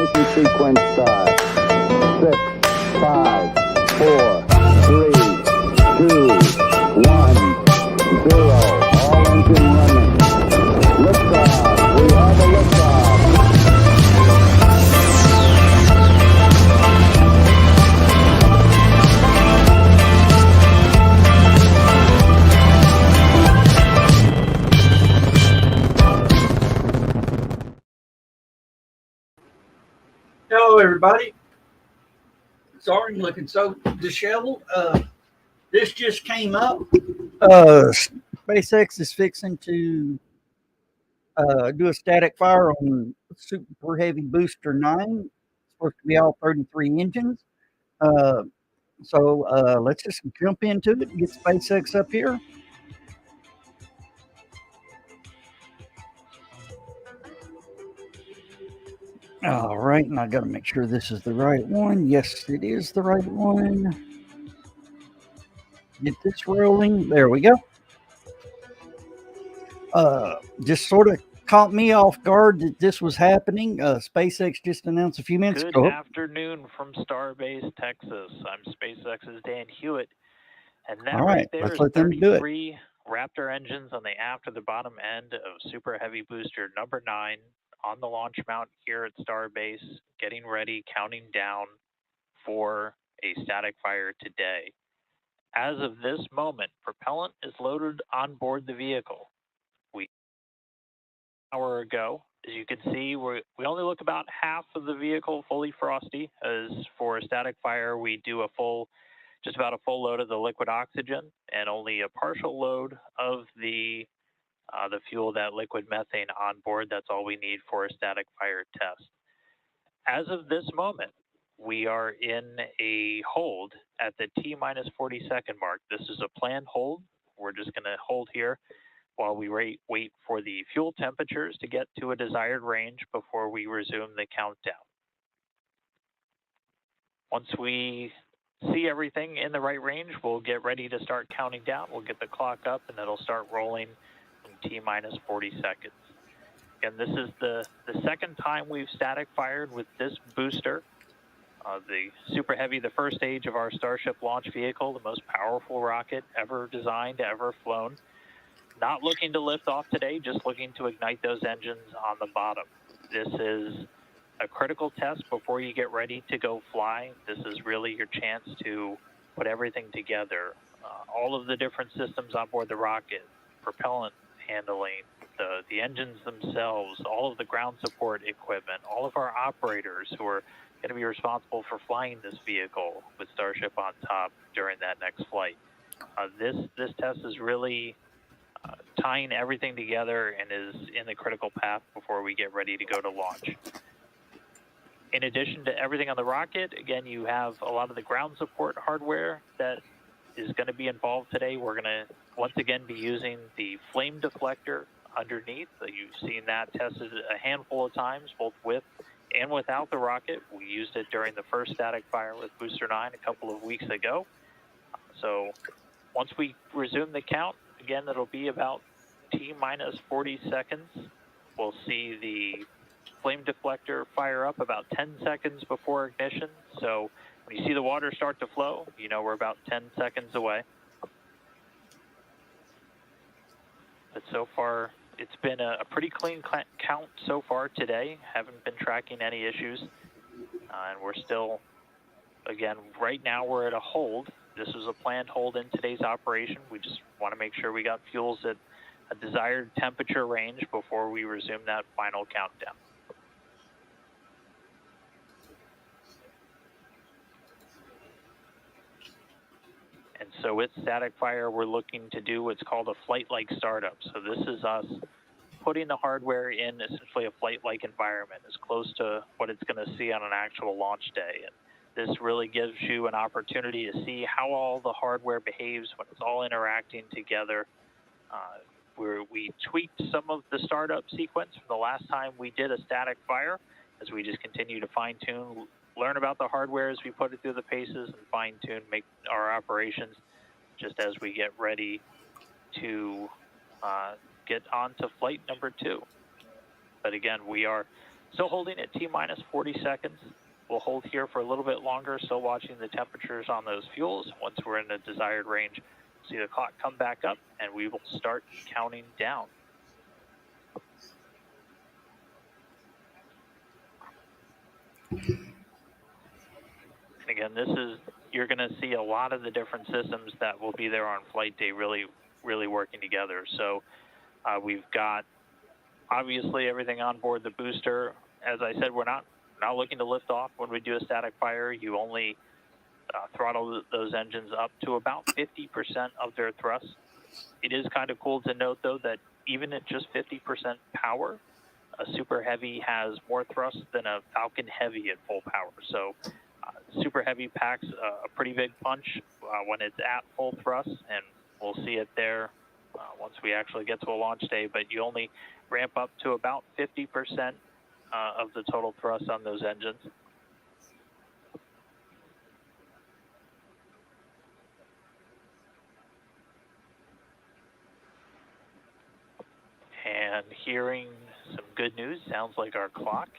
Ignition sequence start. 6, 5, 4, 3, 2, 1, 0. All engine running. Liftoff. We have a liftoff. Hello, everybody. Sorry, I'm looking so disheveled. This just came up. SpaceX is fixing to do a static fire on Super Heavy Booster 9. It's supposed to be all 33 engines. So let's just jump into it and get SpaceX up here. All right, and I got to make sure this is the right one. Yes, it is the right one. Get this rolling. There we go. Just sort of caught me off guard that this was happening. SpaceX just announced a few minutes ago. Good afternoon from Starbase, Texas. I'm SpaceX's Dan Hewitt, and that All right, there let's is let them do it. 33 Raptor engines on the aft of the bottom end of Super Heavy Booster number 9 on the launch mount here at Starbase, getting ready, counting down for a static fire today. As of this moment, propellant is loaded on board the vehicle. An hour ago, as you can see, we only look about half of the vehicle fully frosty. As for a static fire, we do just about a full load of the liquid oxygen and only a partial load of the fuel, that liquid methane on board. That's all we need for a static fire test. As of this moment, we are in a hold at the T-minus 40-second mark. This is a planned hold. We're just going to hold here while we wait for the fuel temperatures to get to a desired range before we resume the countdown. Once we see everything in the right range, we'll get ready to start counting down. We'll get the clock up and it'll start rolling in T-minus 40 seconds. Again, this is the second time we've static fired with this booster. The Super Heavy, the first stage of our Starship launch vehicle, the most powerful rocket ever designed, ever flown. Not looking to lift off today, just looking to ignite those engines on the bottom. This is a critical test before you get ready to go fly. This is really your chance to put everything together. All of the different systems on board the rocket, propellant handling, the engines themselves, all of the ground support equipment, all of our operators who are going to be responsible for flying this vehicle with Starship on top during that next flight. This test is really tying everything together and is in the critical path before we get ready to go to launch. In addition to everything on the rocket, again, you have a lot of the ground support hardware that is going to be involved today. We're going to once again be using the flame deflector underneath. You've seen that tested a handful of times, both with and without the rocket. We used it during the first static fire with Booster 9 a couple of weeks ago. So once we resume the count, again, it'll be about T-minus 40 seconds. We'll see the flame deflector fire up about 10 seconds before ignition. So when you see the water start to flow, you know we're about 10 seconds away. But so far, it's been a pretty clean count so far today. Haven't been tracking any issues. And we're still, again, right now we're at a hold. This is a planned hold in today's operation. We just want to make sure we got fuels at a desired temperature range before we resume that final countdown. And so with static fire, we're looking to do what's called a flight-like startup. So this is us putting the hardware in essentially a flight-like environment, as close to what it's going to see on an actual launch day. And this really gives you an opportunity to see how all the hardware behaves when it's all interacting together. We tweaked some of the startup sequence from the last time we did a static fire, as we just continue to fine-tune, learn about the hardware as we put it through the paces, and fine-tune, make our operations just as we get ready to get on to flight number 2. But again, we are Still holding at T-minus 40 seconds. We'll hold here for a little bit longer, still watching the temperatures on those fuels. Once we're in the desired range, see the clock come back up, and we will start counting down. And again, you're going to see a lot of the different systems that will be there on flight day really working together. So we've got, obviously, everything on board the booster. As I said, we're not looking to lift off when we do a static fire. You only throttle those engines up to about 50% of their thrust. It is kind of cool to note, though, that even at just 50% power, a Super Heavy has more thrust than a Falcon Heavy at full power. So Super Heavy packs a pretty big punch when it's at full thrust, and we'll see it there once we actually get to a launch day. But you only ramp up to about 50% of the total thrust on those engines. And hearing some good news, sounds like our clock.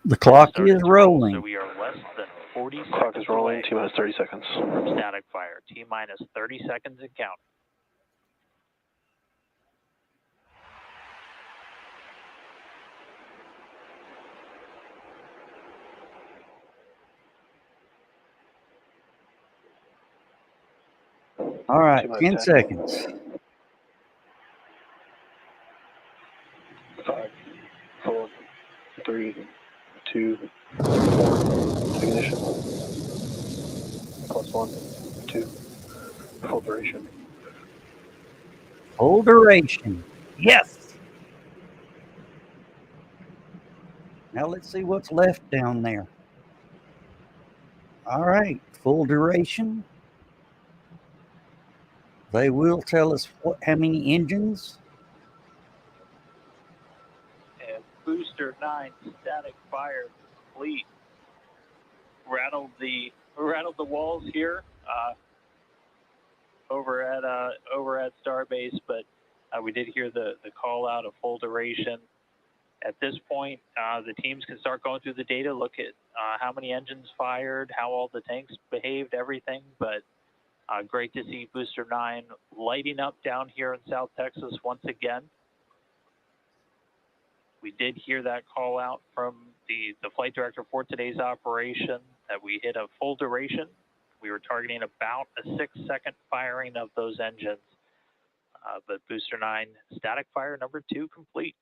The clock is rolling. So we are less than 40 seconds. Clock is rolling, T-minus 30 seconds. From static fire, T-minus 30 seconds and count. All right, T-minus 10 seconds. 5, 4, 3, 2, 1. Ignition. +1, 2. Full duration. Full duration. Yes. Now let's see what's left down there. All right, full duration. They will tell us how many engines. And booster 9 static fire complete. Rattled the walls here over at Starbase, but we did hear the call out of full duration. At this point, the teams can start going through the data, look at how many engines fired, how all the tanks behaved, everything. But great to see Booster 9 lighting up down here in South Texas once again. We did hear that call out from the flight director for today's operation that we hit a full duration. We were targeting about a 6-second firing of those engines. But Booster 9 static fire number 2 complete.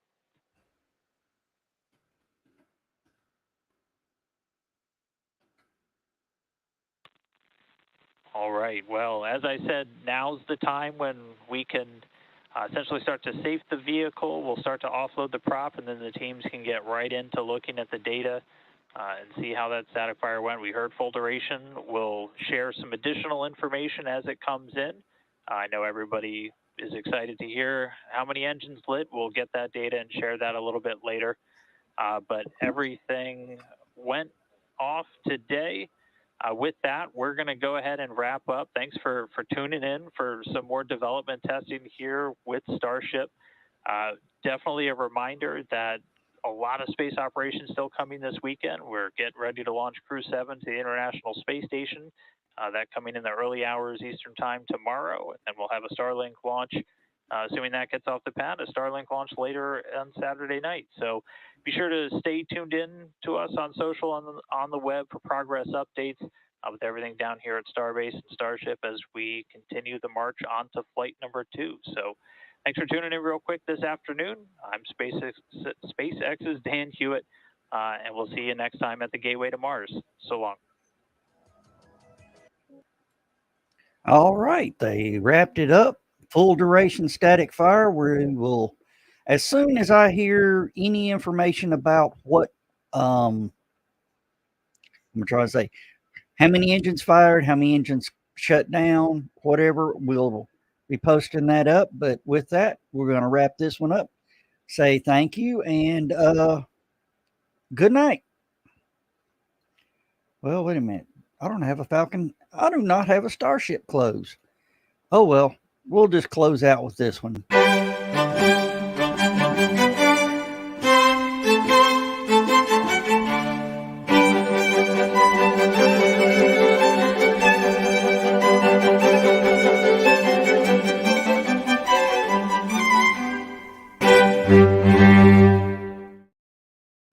All right, well, as I said, now's the time when we can essentially start to safe the vehicle. We'll start to offload the prop, and then the teams can get right into looking at the data and see how that static fire went. We heard full duration. We'll share some additional information as it comes in. I know everybody is excited to hear how many engines lit. We'll get that data and share that a little bit later. But everything went off today. With that, we're going to go ahead and wrap up. Thanks for tuning in for some more development testing here with Starship. Definitely a reminder that a lot of space operations still coming this weekend. We're getting ready to launch Crew 7 to the International Space Station. That coming in the early hours Eastern Time tomorrow. And we'll have a Starlink launch, assuming that gets off the pad, a Starlink launch later on Saturday night. So be sure to stay tuned in to us on social, on the web for progress updates with everything down here at Starbase and Starship as we continue the march on to flight number 2. So thanks for tuning in real quick this afternoon. I'm SpaceX's Dan Hewitt, and we'll see you next time at the Gateway to Mars. So long. All right, they wrapped it up. Full duration static fire. We will, as soon as I hear any information about what, I'm trying to say, how many engines fired, how many engines shut down, whatever, we'll be posting that up. But with that, we're going to wrap this one up. Say thank you and good night. Well, wait a minute. I don't have a Falcon. I do not have a Starship close. Oh, well, we'll just close out with this one.